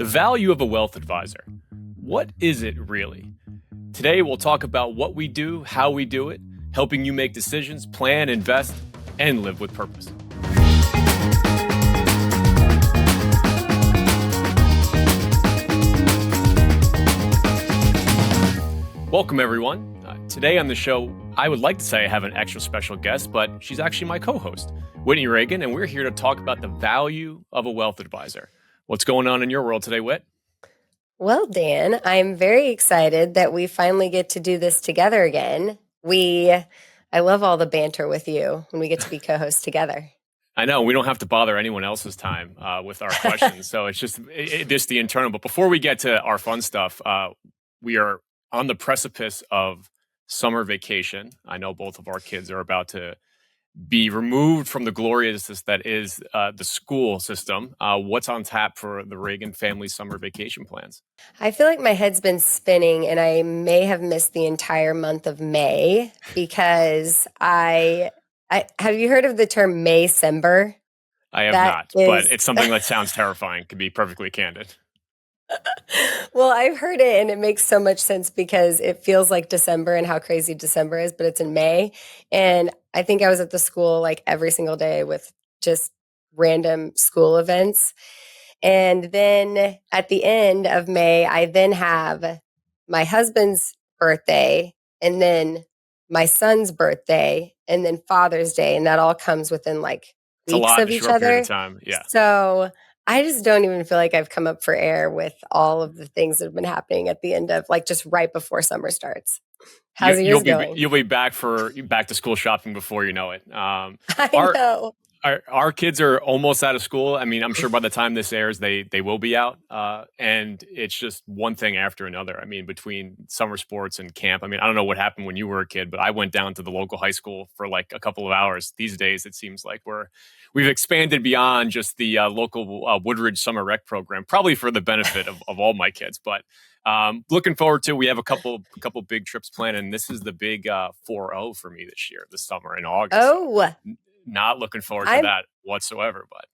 The value of a wealth advisor. What is it really? Today, we'll talk about what we do, how we do it, helping you make decisions, plan, invest, and live with purpose. Welcome, everyone. Today on the show, I would like to say I have an extra special guest, but she's actually my co-host, Whitney Reagan, and we're here to talk about the value of a wealth advisor. What's going on in your world today, Whit? Well, Dan, I'm very excited that we finally get to do this together again. I love all the banter with you when we get to be co-hosts together. I know we don't have to bother anyone else's time with our questions, so it's just the internal. But before we get to our fun stuff, we are on the precipice of summer vacation. I know both of our kids are about to be removed from the gloriousness that is the school system. What's on tap for the Reagan family summer vacation plans? I feel like my head's been spinning and I may have missed the entire month of May because I have you heard of the term Maycember? I have not, but it's something that sounds terrifying, to be perfectly candid. Well, I've heard it and it makes so much sense because it feels like December and how crazy December is, but it's in May. And I think I was at the school like every single day with just random school events. And then at the end of May, I then have my husband's birthday and then my son's birthday and then Father's Day. And that all comes within like weeks of each other. Of time. Yeah. So I just don't even feel like I've come up for air with all of the things that have been happening at the end of like just right before summer starts. How's yours going? You'll be back to school shopping before you know it. I know. Our kids are almost out of school. I mean, I'm sure by the time this airs, they will be out. And it's just one thing after another. I mean, between summer sports and camp. I mean, I don't know what happened when you were a kid, but I went down to the local high school for like a couple of hours. These days, it seems like we've expanded beyond just the local Woodridge summer rec program, probably for the benefit of all my kids. But looking forward to, we have a couple big trips planned, and this is the big 4-0 for me this summer in August. Oh. So not looking forward to that whatsoever, but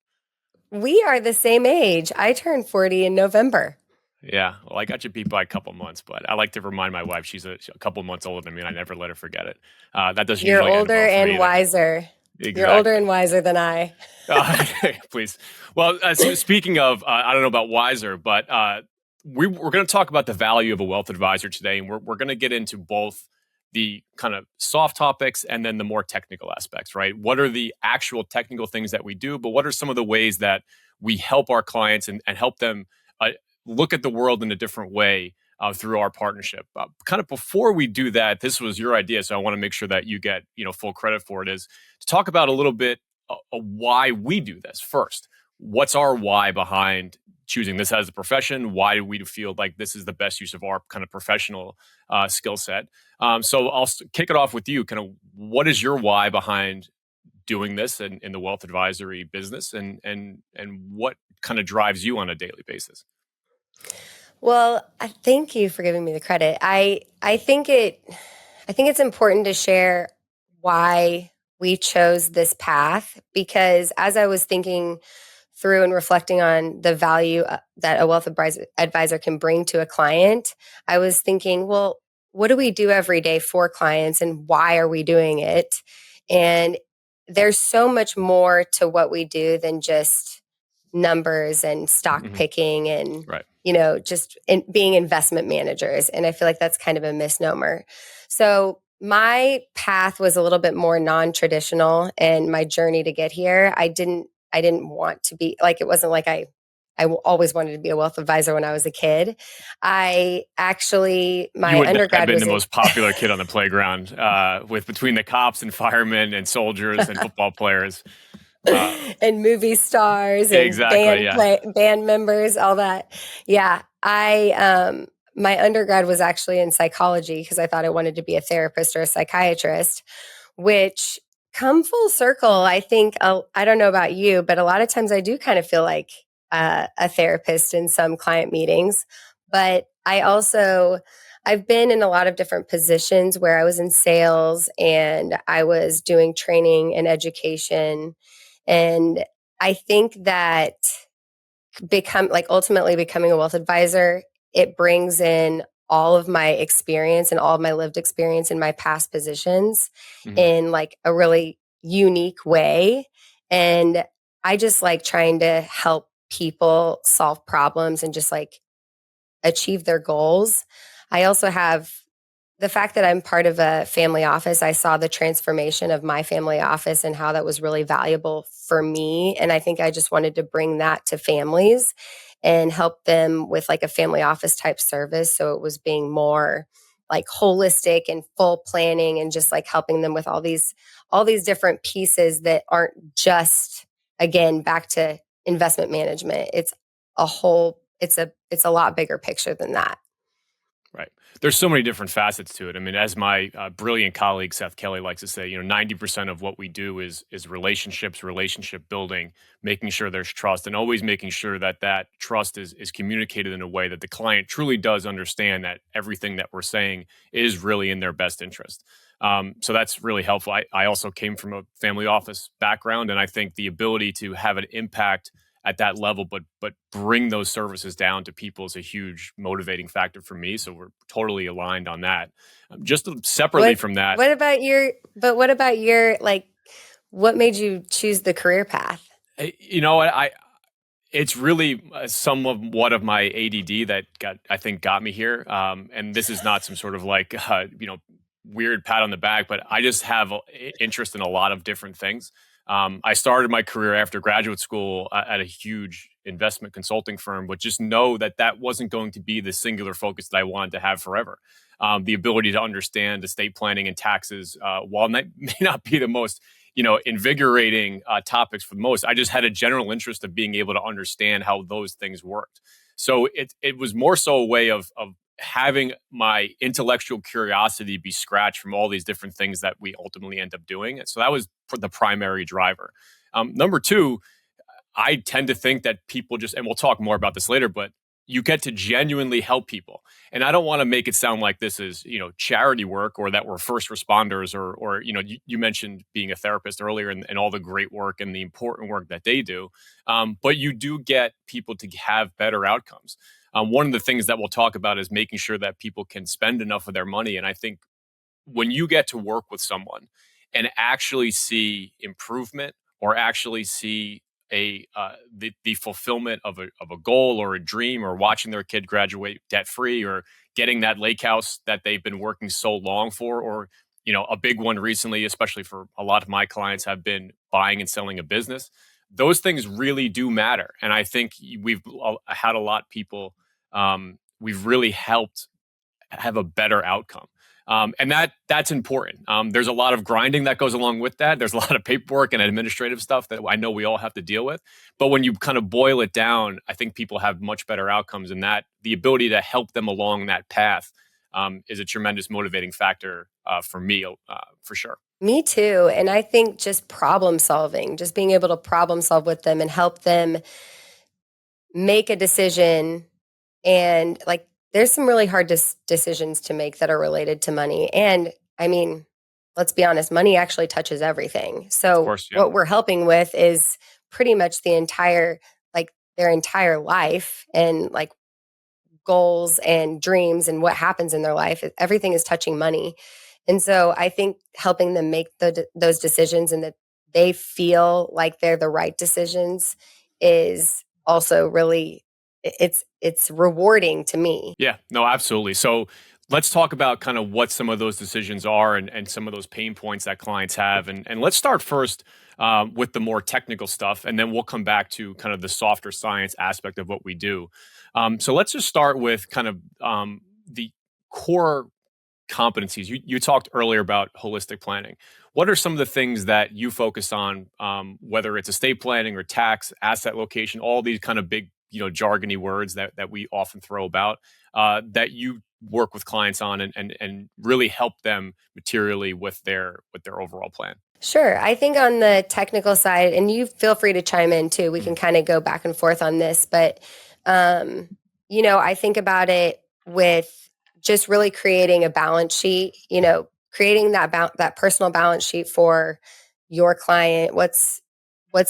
we are the same age. I turned 40 in November. Yeah, well, I got you beat by a couple months, but I like to remind my wife she's a couple months older than me, and I never let her forget it. That doesn't. You're older and wiser. Exactly. You're older and wiser than I. Please. Well, so speaking of, I don't know about wiser, but we're going to talk about the value of a wealth advisor today, and we're going to get into both the kind of soft topics and then the more technical aspects, right? What are the actual technical things that we do, but what are some of the ways that we help our clients and help them look at the world in a different way through our partnership? Kind of before we do that, this was your idea, so I want to make sure that you get full credit for it, is to talk about a little bit why we do this first. What's our why behind choosing this as a profession? Why do we feel like this is the best use of our kind of professional skill set? So I'll kick it off with you. Kind of, what is your why behind doing this in the wealth advisory business, and what kind of drives you on a daily basis? Well, I thank you for giving me the credit. I think it's important to share why we chose this path, because as I was thinking through and reflecting on the value that a wealth advisor can bring to a client, I was thinking, well, what do we do every day for clients and why are we doing it? And there's so much more to what we do than just numbers and stock picking and, just being investment managers. And I feel like that's kind of a misnomer. So my path was a little bit more non-traditional, and my journey to get here, I didn't want to be like, it wasn't like I always wanted to be a wealth advisor when I was a kid. My undergrad have been the most popular kid on the playground with between the cops and firemen and soldiers and football players. And movie stars and band members, all that. Yeah. My undergrad was actually in psychology because I thought I wanted to be a therapist or a psychiatrist, which come full circle. I think, I don't know about you, but a lot of times I do kind of feel like a therapist in some client meetings. But I've been in a lot of different positions where I was in sales and I was doing training and education. And I think that ultimately becoming a wealth advisor, it brings in all of my experience and all of my lived experience in my past positions in like a really unique way. And I just like trying to help people solve problems and just like achieve their goals. I also have the fact that I'm part of a family office. I saw the transformation of my family office and how that was really valuable for me. And I think I just wanted to bring that to families and help them with like a family office type service. So it was being more like holistic and full planning and just like helping them with all these different pieces that aren't just, again, back to investment management. It's a lot bigger picture than that. Right. There's so many different facets to it. I mean, as my brilliant colleague Seth Kelly likes to say, 90% of what we do is relationships, relationship building, making sure there's trust, and always making sure that that trust is communicated in a way that the client truly does understand that everything that we're saying is really in their best interest. So that's really helpful. I also came from a family office background, and I think the ability to have an impact at that level, but bring those services down to people is a huge motivating factor for me. So we're totally aligned on that. Just separately from that, what about your like? What made you choose the career path? I it's really somewhat of my ADD that got me here. And this is not some sort of like weird pat on the back, but I just have interest in a lot of different things. I started my career after graduate school at a huge investment consulting firm, but just know that that wasn't going to be the singular focus that I wanted to have forever. The ability to understand estate planning and taxes, while that may not be the most invigorating topics for the most, I just had a general interest of being able to understand how those things worked. So it was more so a way of having my intellectual curiosity be scratched from all these different things that we ultimately end up doing. So that was the primary driver. Number two, I tend to think that people just, and we'll talk more about this later, but you get to genuinely help people. And I don't want to make it sound like this is, charity work or that we're first responders or you mentioned being a therapist earlier and all the great work and the important work that they do. But you do get people to have better outcomes. One of the things that we'll talk about is making sure that people can spend enough of their money. And I think when you get to work with someone and actually see improvement or actually see the fulfillment of a goal or a dream, or watching their kid graduate debt free, or getting that lake house that they've been working so long for, or a big one recently, especially for a lot of my clients, have been buying and selling a business. Those things really do matter, and I think we've had a lot of people. We've really helped have a better outcome. And that's important. There's a lot of grinding that goes along with that. There's a lot of paperwork and administrative stuff that I know we all have to deal with. But when you kind of boil it down, I think people have much better outcomes, and that the ability to help them along that path is a tremendous motivating factor for me, for sure. Me too. And I think just problem solving, just being able to problem solve with them and help them make a decision. And like, there's some really hard decisions to make that are related to money. And I mean, let's be honest, money actually touches everything. Of So course, yeah. what we're helping with is pretty much their entire life and like goals and dreams and what happens in their life. Everything is touching money. And so I think helping them make those decisions and that they feel like they're the right decisions is also really it's rewarding to me. Yeah, no, absolutely. So let's talk about kind of what some of those decisions are and some of those pain points that clients have. And let's start first with the more technical stuff, and then we'll come back to kind of the softer science aspect of what we do. So let's just start with kind of the core competencies. You talked earlier about holistic planning. What are some of the things that you focus on, whether it's estate planning or tax, asset location, all these kind of big, jargony words that we often throw about, that you work with clients on and really help them materially with their overall plan? Sure. I think on the technical side, and you feel free to chime in too, we can kind of go back and forth on this, but, I think about it with just really creating a balance sheet, creating that personal balance sheet for your client, what's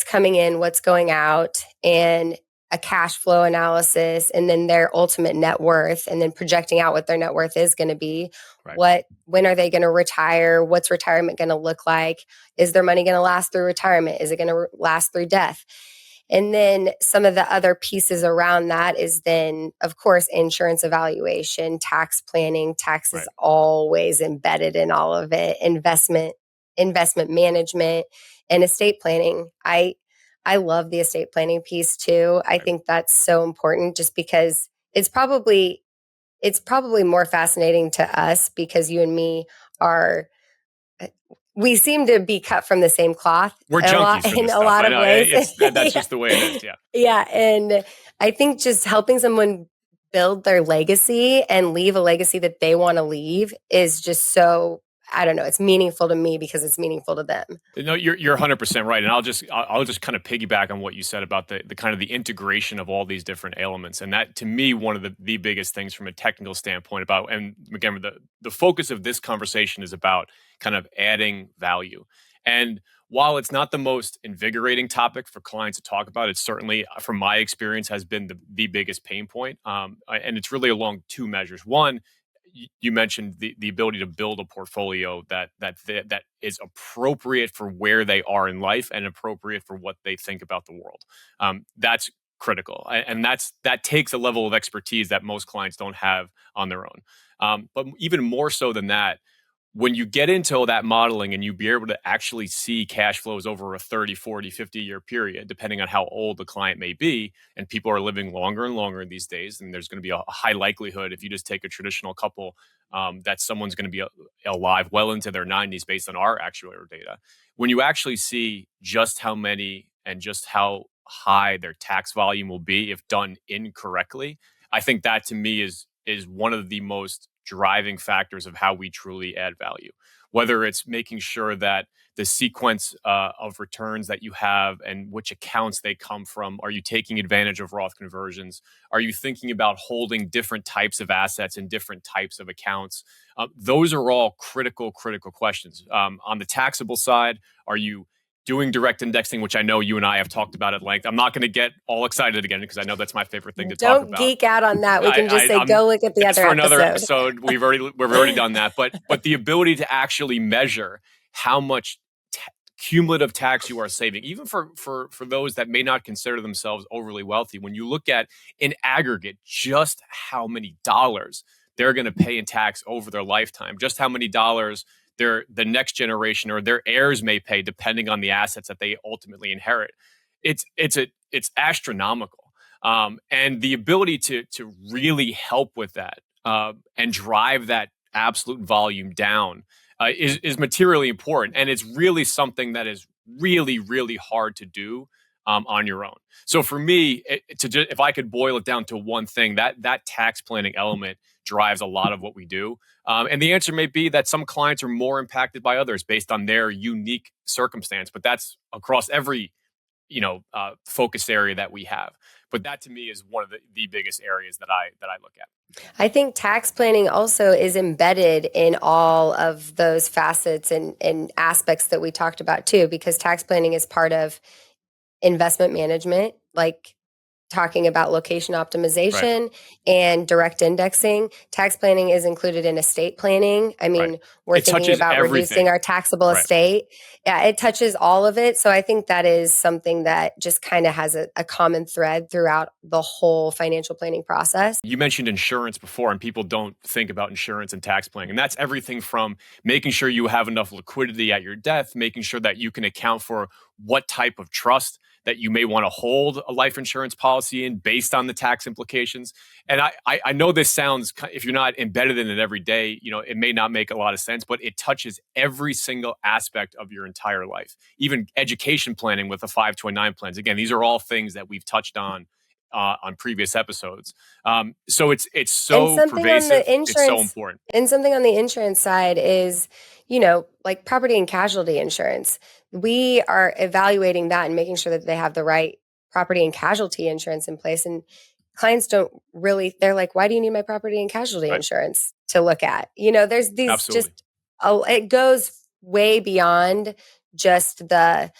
coming in, what's going out, and a cash flow analysis and then their ultimate net worth, and then projecting out what their net worth is going to be. Right. When are they going to retire? What's retirement going to look like? Is their money going to last through retirement? Is it going to last through death? And then some of the other pieces around that is then, of course, insurance evaluation, tax planning. Tax is always embedded in all of it. Investment management, and estate planning. I love the estate planning piece too. I think that's so important, just because it's probably more fascinating to us because you and me we seem to be cut from the same cloth. We're junkies in a lot of ways. That's just the way it is. Yeah. Yeah. And I think just helping someone build their legacy and leave a legacy that they want to leave is just so, I don't know, it's meaningful to me because it's meaningful to them. No, you're 100% right. And I'll just kind of piggyback on what you said about the kind of the integration of all these different elements. And that, to me, one of the biggest things from a technical standpoint about, and again, the focus of this conversation is about kind of adding value. And while it's not the most invigorating topic for clients to talk about, it certainly, from my experience, has been the biggest pain point. And it's really along two measures. One, you mentioned the ability to build a portfolio that is appropriate for where they are in life and appropriate for what they think about the world. That's critical, and that takes a level of expertise that most clients don't have on their own. But even more so than that, when you get into that modeling and you be able to actually see cash flows over a 30, 40, 50-year period, depending on how old the client may be, and people are living longer and longer these days, and there's going to be a high likelihood, if you just take a traditional couple, that someone's going to be alive well into their 90s based on our actuarial data. When you actually see just how many and just how high their tax volume will be if done incorrectly, I think that, to me, is one of the most driving factors of how we truly add value. Whether it's making sure that the sequence of returns that you have and which accounts they come from, are you taking advantage of Roth conversions? Are you thinking about holding different types of assets in different types of accounts? Those are all critical questions. On the taxable side, are you doing direct indexing, which I know you and I have talked about at length? I'm not going to get all excited again because I know that's my favorite thing to talk about. Don't geek out on that. We can just say, go look at the other for another episode. We've already done that. But the ability to actually measure how much cumulative tax you are saving, even for those that may not consider themselves overly wealthy, when you look at in aggregate just how many dollars they're going to pay in tax over their lifetime, just how many dollars the next generation or their heirs may pay, depending on the assets that they ultimately inherit. It's astronomical, and the ability to really help with that and drive that absolute volume down is materially important, and it's really something that is really hard to do on your own. So for me, if I could boil it down to one thing, that tax planning element drives a lot of what we do. And the answer may be that some clients are more impacted by others based on their unique circumstance, but that's across every focus area that we have. But that, to me, is one of the biggest areas that I look at. I think tax planning also is embedded in all of those facets and aspects that we talked about too, because tax planning is part of investment management, like talking about location optimization and direct indexing. Tax planning is included in estate planning. I mean, we're thinking about reducing our taxable estate. Yeah, it touches all of it. So I think that is something that just kind of has a common thread throughout the whole financial planning process. You mentioned insurance before, and people don't think about insurance and tax planning. And that's everything from making sure you have enough liquidity at your death, making sure that you can account for what type of trust that you may want to hold a life insurance policy in based on the tax implications. And I know this sounds, if you're not embedded in it every day, it may not make a lot of sense, but it touches every single aspect of your entire life. Even education planning with the 529 plans. Again, these are all things that we've touched on previous episodes. So it's so pervasive. It's so important. And something on the insurance side is, like property and casualty insurance. We are evaluating that and making sure that they have the right property and casualty insurance in place. And clients they're like, why do you need my property and casualty insurance to look at? There's these it goes way beyond just the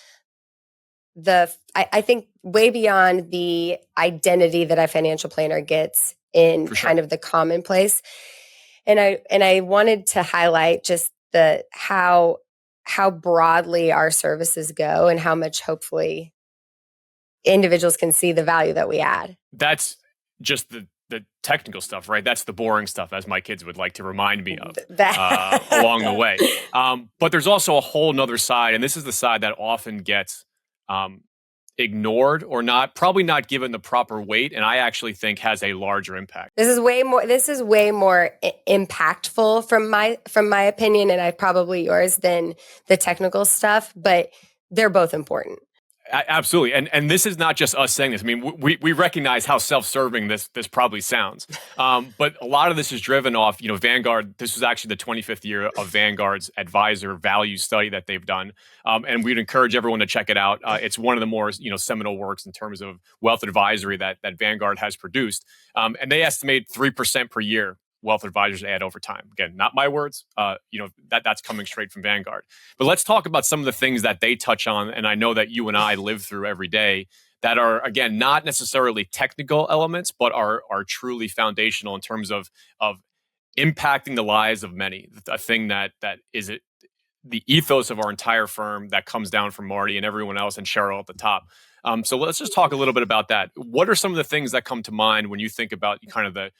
I think way beyond the identity that a financial planner gets in For kind sure. of the commonplace. And I wanted to highlight just the how broadly our services go and how much hopefully individuals can see the value that we add. That's just the technical stuff, right? That's the boring stuff, as my kids would like to remind me of along the way. But there's also a whole nother side, and this is the side that often gets ignored or probably not given the proper weight, and I actually think has a larger impact. This is way more impactful from my opinion, and probably yours, than the technical stuff, but they're both important. Absolutely, and this is not just us saying this. I mean, we recognize how self-serving this probably sounds, but a lot of this is driven off, Vanguard. This was actually the 25th year of Vanguard's advisor value study that they've done, and we'd encourage everyone to check it out. It's one of the more seminal works in terms of wealth advisory that Vanguard has produced, and they estimate 3% per year wealth advisors add over time. Again, not my words. That's coming straight from Vanguard. But let's talk about some of the things that they touch on, and I know that you and I live through every day, that are, again, not necessarily technical elements, but are truly foundational in terms of impacting the lives of many. A thing that is it. The ethos of our entire firm that comes down from Marty and everyone else and Cheryl at the top. So let's just talk a little bit about that. What are some of the things that come to mind when you think about kind of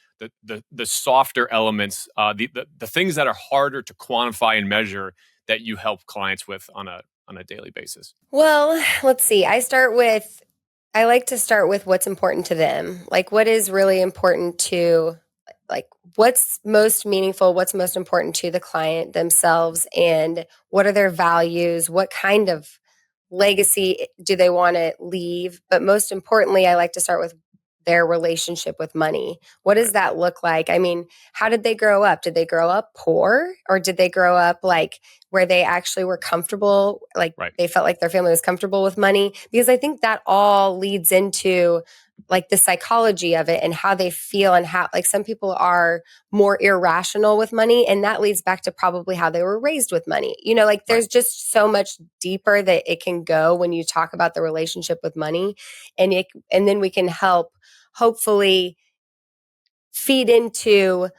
the softer elements, the things that are harder to quantify and measure that you help clients with on a daily basis? Well, let's see. I like to start with what's important to them. Like, what is really important to, like, what's most meaningful, what's most important to the client themselves, and what are their values, what kind of legacy do they want to leave. But most importantly, I like to start with their relationship with money. What does that look like? I mean, how did they grow up? Did they grow up poor, or did they grow up like where they actually were comfortable, like they felt like their family was comfortable with money? Because I think that all leads into like the psychology of it and how they feel, and how, like, some people are more irrational with money, and that leads back to probably how they were raised with money. Like, there's just so much deeper that it can go when you talk about the relationship with money, and then we can help hopefully feed into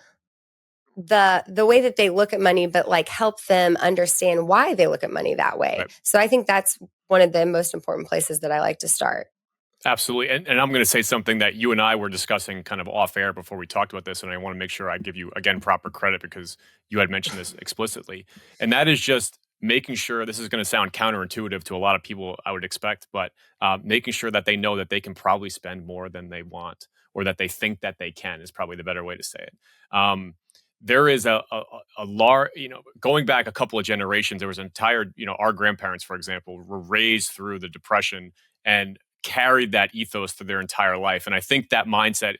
the way that they look at money, but like help them understand why they look at money that way. Right. So I think that's one of the most important places that I like to start. Absolutely. And I'm going to say something that you and I were discussing kind of off air before we talked about this. And I want to make sure I give you, again, proper credit, because you had mentioned this explicitly. And that is just making sure, this is going to sound counterintuitive to a lot of people, I would expect, but making sure that they know that they can probably spend more than they want, or that they think that they can, is probably the better way to say it. There is a large, going back a couple of generations, there was an entire, our grandparents, for example, were raised through the Depression and carried that ethos through their entire life. And I think that mindset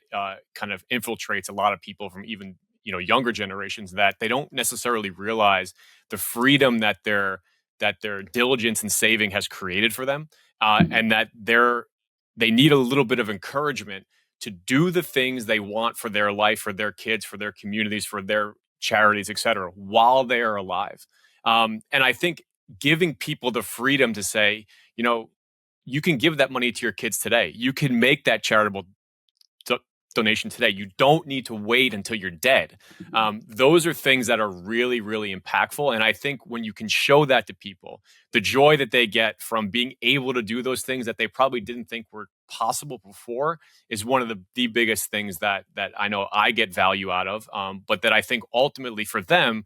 kind of infiltrates a lot of people from even, younger generations, that they don't necessarily realize the freedom that their diligence and saving has created for them, and that they need a little bit of encouragement to do the things they want for their life, for their kids, for their communities, for their charities, et cetera, while they are alive. And I think giving people the freedom to say, you can give that money to your kids today. You can make that charitable donation today. You don't need to wait until you're dead. Those are things that are really, really impactful. And I think when you can show that to people, the joy that they get from being able to do those things that they probably didn't think were possible before is one of the biggest things that I know I get value out of, but that I think ultimately for them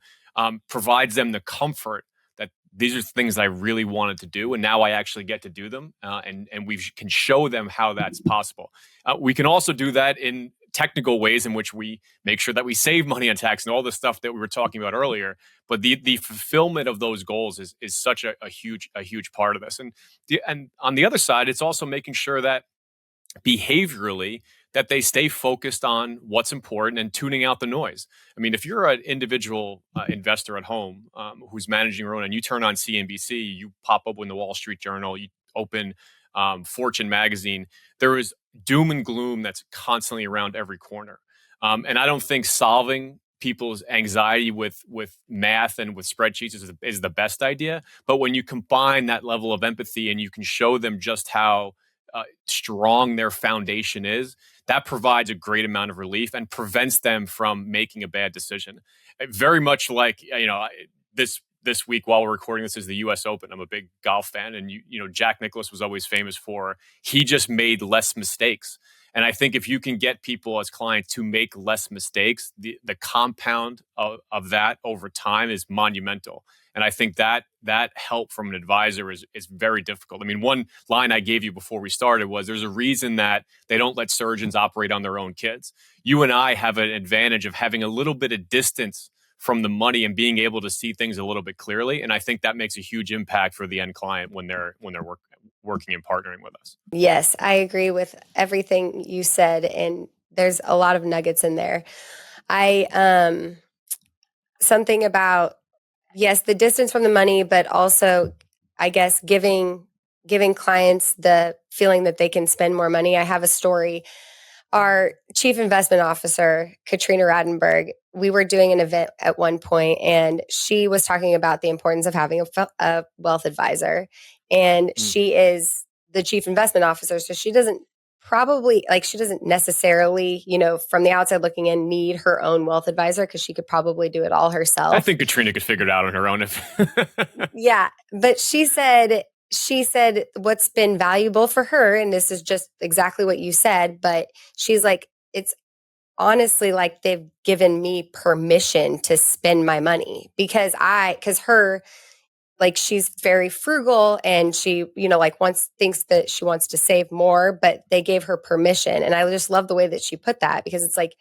provides them the comfort that these are things I really wanted to do, and now I actually get to do them, and we can show them how that's possible. We can also do that in technical ways in which we make sure that we save money on tax and all the stuff that we were talking about earlier. But the fulfillment of those goals is such a huge part of this. And on the other side, it's also making sure that behaviorally that they stay focused on what's important and tuning out the noise. I mean, if you're an individual investor at home who's managing your own, and you turn on CNBC, you pop up in the Wall Street Journal, you open Fortune magazine, there is doom and gloom that's constantly around every corner. And I don't think solving people's anxiety with math and with spreadsheets is the best idea. But when you combine that level of empathy and you can show them just how strong their foundation is, that provides a great amount of relief and prevents them from making a bad decision. Very much like, this week while we're recording this is the U.S. Open. I'm a big golf fan, and Jack Nicklaus was always famous for he just made less mistakes. And I think if you can get people as clients to make less mistakes, the compound of that over time is monumental. And I think that help from an advisor is very difficult. I mean, one line I gave you before we started was there's a reason that they don't let surgeons operate on their own kids. You and I have an advantage of having a little bit of distance from the money and being able to see things a little bit clearly. And I think that makes a huge impact for the end client when they're working and partnering with us. Yes, I agree with everything you said, and there's a lot of nuggets in there. I something about, yes, the distance from the money, but also I guess giving clients the feeling that they can spend more money. I have a story. Our chief investment officer, Katrina Radenberg, we were doing an event at one point, and she was talking about the importance of having a wealth advisor. And she is the chief investment officer, so she doesn't necessarily, from the outside looking in, need her own wealth advisor because she could probably do it all herself. I think Katrina could figure it out on her own. Yeah, but she said what's been valuable for her, and this is just exactly what you said, but she's like, it's honestly like they've given me permission to spend my money because she's very frugal, and she, thinks that she wants to save more, but they gave her permission. And I just love the way that she put that, because it's like,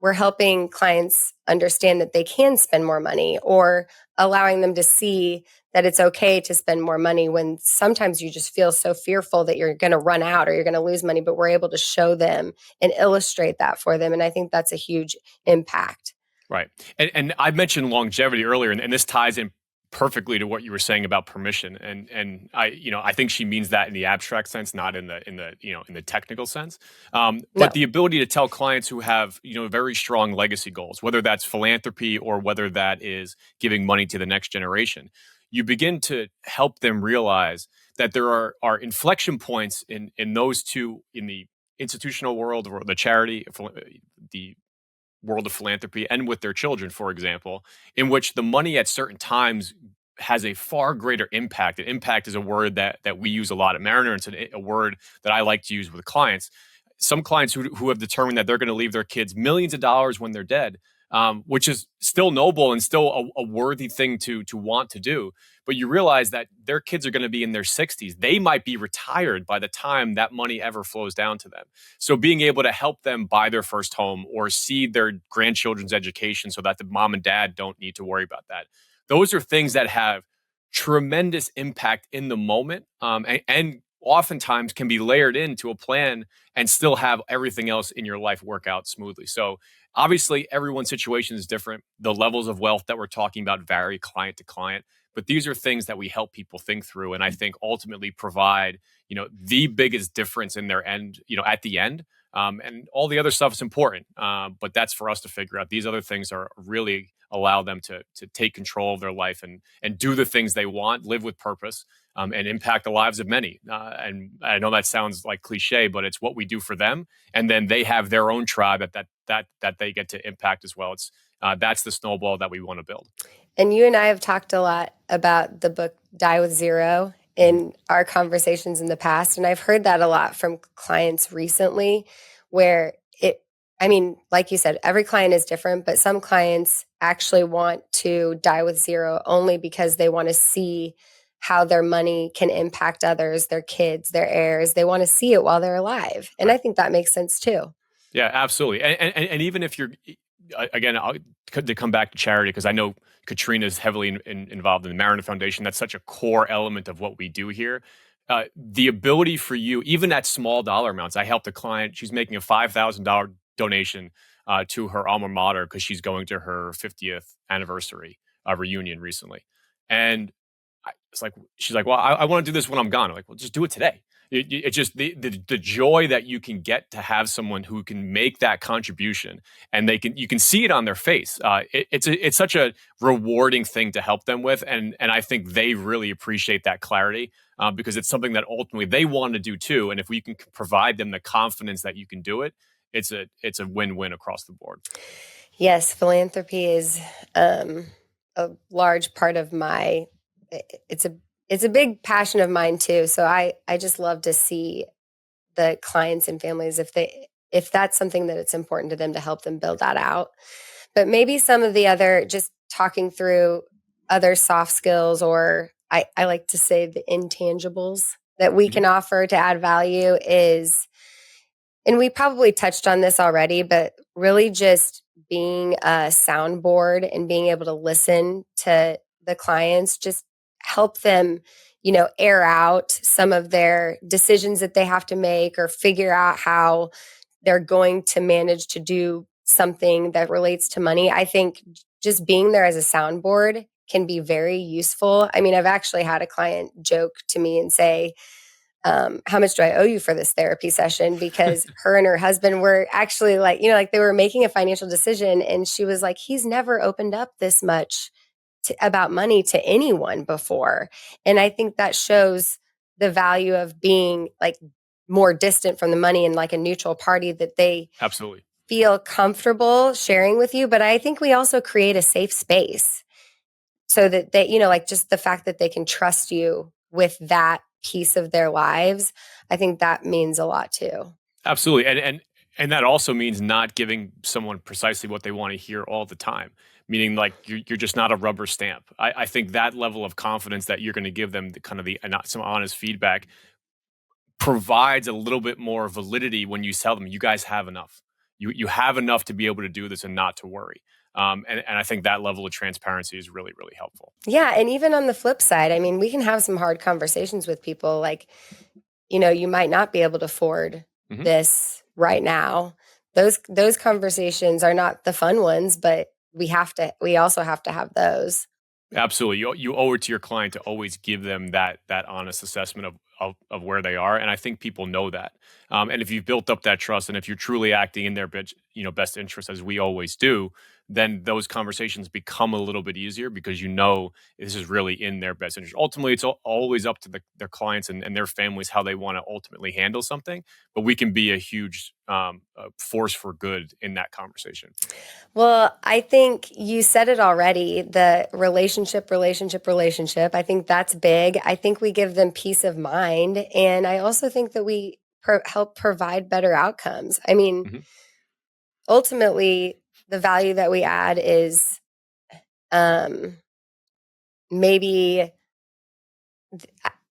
we're helping clients understand that they can spend more money, or allowing them to see that it's okay to spend more money when sometimes you just feel so fearful that you're going to run out or you're going to lose money, but we're able to show them and illustrate that for them. And I think that's a huge impact. Right. And I mentioned longevity earlier, and this ties in perfectly to what you were saying about permission. And I think she means that in the abstract sense, not in the technical sense. But the ability to tell clients who have, very strong legacy goals, whether that's philanthropy or whether that is giving money to the next generation, you begin to help them realize that there are inflection points in those two, in the institutional world or the charity, the world of philanthropy, and with their children, for example, in which the money at certain times has a far greater impact. And impact is a word that we use a lot at Mariner. It's a word that I like to use with clients. Some clients who have determined that they're going to leave their kids millions of dollars when they're dead, which is still noble and still a worthy thing to want to do. But you realize that their kids are going to be in their 60s. They might be retired by the time that money ever flows down to them. So being able to help them buy their first home or seed their grandchildren's education so that the mom and dad don't need to worry about that. Those are things that have tremendous impact in the moment, and oftentimes can be layered into a plan and still have everything else in your life work out smoothly. So obviously everyone's situation is different. The levels of wealth that we're talking about vary client to client, but these are things that we help people think through, and I think ultimately provide, the biggest difference in their end, at the end. And all the other stuff is important, but that's for us to figure out. These other things are really allow them to take control of their life and do the things they want, live with purpose, and impact the lives of many. And I know that sounds like cliche, but it's what we do for them, and then they have their own tribe that they get to impact as well. It's that's the snowball that we want to build. And you and I have talked a lot about the book Die with Zero in our conversations in the past. And I've heard that a lot from clients recently, where like you said, every client is different, but some clients actually want to die with zero only because they want to see how their money can impact others, their kids, their heirs. They want to see it while they're alive. And I think that makes sense too. Yeah, absolutely. And even if you're, again, to come back to charity, because I know Katrina is heavily involved in the Mariner Foundation. That's such a core element of what we do here. The ability for you, even at small dollar amounts. I helped a client. She's making a $5,000 donation to her alma mater because she's going to her 50th anniversary reunion recently. And she's like, well, I want to do this when I'm gone. I'm like, well, just do it today. It's just the joy that you can get to have someone who can make that contribution, and you can see it on their face. It's such a rewarding thing to help them with, and I think they really appreciate that clarity because it's something that ultimately they want to do too. And if we can provide them the confidence that you can do it, it's a win-win across the board. Yes, philanthropy is a large part of it's a big passion of mine too. So I just love to see the clients and families if that's something that it's important to them to help them build that out. But maybe some of the other, just talking through other soft skills, or I like to say the intangibles that we can offer to add value is, and we probably touched on this already, but really just being a soundboard and being able to listen to the clients, just help them, air out some of their decisions that they have to make, or figure out how they're going to manage to do something that relates to money. I think just being there as a soundboard can be very useful. I mean, I've actually had a client joke to me and say, how much do I owe you for this therapy session? Because her and her husband were actually like they were making a financial decision, and she was like, he's never opened up this much about money to anyone before. And I think that shows the value of being like more distant from the money and like a neutral party, that they absolutely feel comfortable sharing with you. But I think we also create a safe space so that they, like just the fact that they can trust you with that piece of their lives. I think that means a lot too. Absolutely. And that also means not giving someone precisely what they want to hear all the time, meaning like you're just not a rubber stamp. I think that level of confidence that you're going to give them some honest feedback provides a little bit more validity when you tell them you guys have enough. You have enough to be able to do this and not to worry. And I think that level of transparency is really, really helpful. Yeah. And even on the flip side, I mean, we can have some hard conversations with people like, you might not be able to afford this right now. Those conversations are not the fun ones, but we also have to have those. Absolutely. You owe it to your client to always give them that honest assessment of where they are. And I think people know that. And if you've built up that trust, and if you're truly acting in their best interest, as we always do, then those conversations become a little bit easier because this is really in their best interest. Ultimately, it's always up to their clients and their families how they want to ultimately handle something. But we can be a huge force for good in that conversation. Well, I think you said it already, the relationship. I think that's big. I think we give them peace of mind. And I also think that we help provide better outcomes. I mean, ultimately, the value that we add is maybe,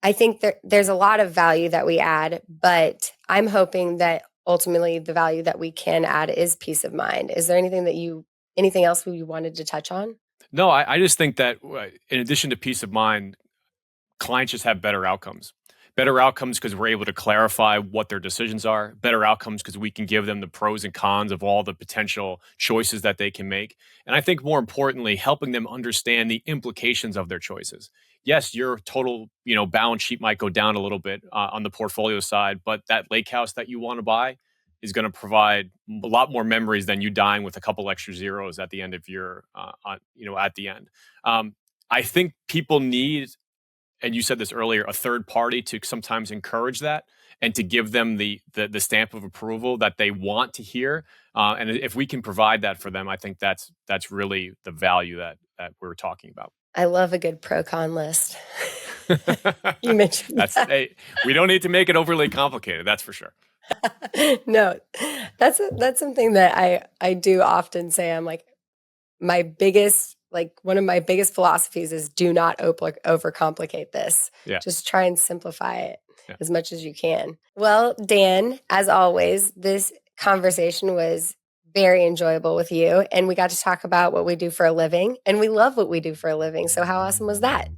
I think there's a lot of value that we add, but I'm hoping that ultimately the value that we can add is peace of mind. Is there anything else you wanted to touch on? No, I just think that in addition to peace of mind, clients just have better outcomes. Better outcomes because we're able to clarify what their decisions are. Better outcomes because we can give them the pros and cons of all the potential choices that they can make. And I think more importantly, helping them understand the implications of their choices. Yes, your total balance sheet might go down a little bit on the portfolio side, but that lake house that you want to buy is going to provide a lot more memories than you dying with a couple extra zeros at the end of your, at the end. I think people need, and you said this earlier, a third party to sometimes encourage that and to give them the stamp of approval that they want to hear. And if we can provide that for them, I think that's really the value that we're talking about. I love a good pro-con list. You mentioned that. Hey, we don't need to make it overly complicated. That's for sure. No, that's something that I do often say. I'm like, one of my biggest philosophies is do not overcomplicate this. Yeah. Just try and simplify it as much as you can. Well, Dan, as always, this conversation was very enjoyable with you, and we got to talk about what we do for a living, and we love what we do for a living. So how awesome was that?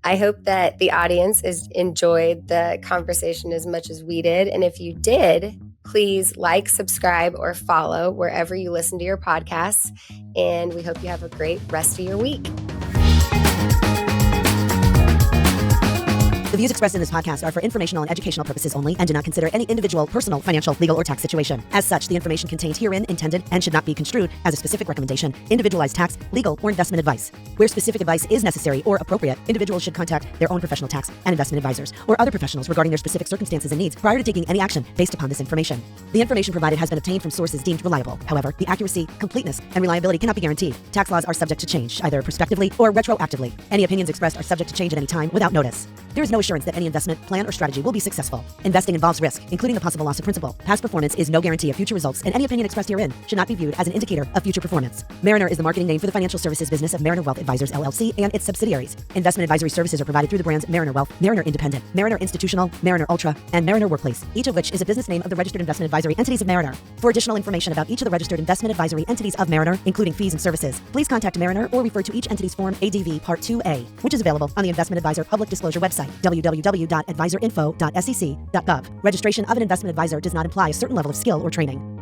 I hope that the audience enjoyed the conversation as much as we did. And if you did, please like, subscribe, or follow wherever you listen to your podcasts. And we hope you have a great rest of your week. The views expressed in this podcast are for informational and educational purposes only and do not consider any individual, personal, financial, legal, or tax situation. As such, the information contained herein intended and should not be construed as a specific recommendation, individualized tax, legal, or investment advice. Where specific advice is necessary or appropriate, individuals should contact their own professional tax and investment advisors or other professionals regarding their specific circumstances and needs prior to taking any action based upon this information. The information provided has been obtained from sources deemed reliable. However, the accuracy, completeness, and reliability cannot be guaranteed. Tax laws are subject to change, either prospectively or retroactively. Any opinions expressed are subject to change at any time without notice. There is no assurance that any investment, plan, or strategy will be successful. Investing involves risk, including the possible loss of principal. Past performance is no guarantee of future results, and any opinion expressed herein should not be viewed as an indicator of future performance. Mariner is the marketing name for the financial services business of Mariner Wealth Advisors, LLC, and its subsidiaries. Investment advisory services are provided through the brands Mariner Wealth, Mariner Independent, Mariner Institutional, Mariner Ultra, and Mariner Workplace, each of which is a business name of the registered investment advisory entities of Mariner. For additional information about each of the registered investment advisory entities of Mariner, including fees and services, please contact Mariner or refer to each entity's Form ADV Part 2A, which is available on the Investment Advisor Public Disclosure website, www.advisorinfo.sec.gov. Registration of an investment advisor does not imply a certain level of skill or training.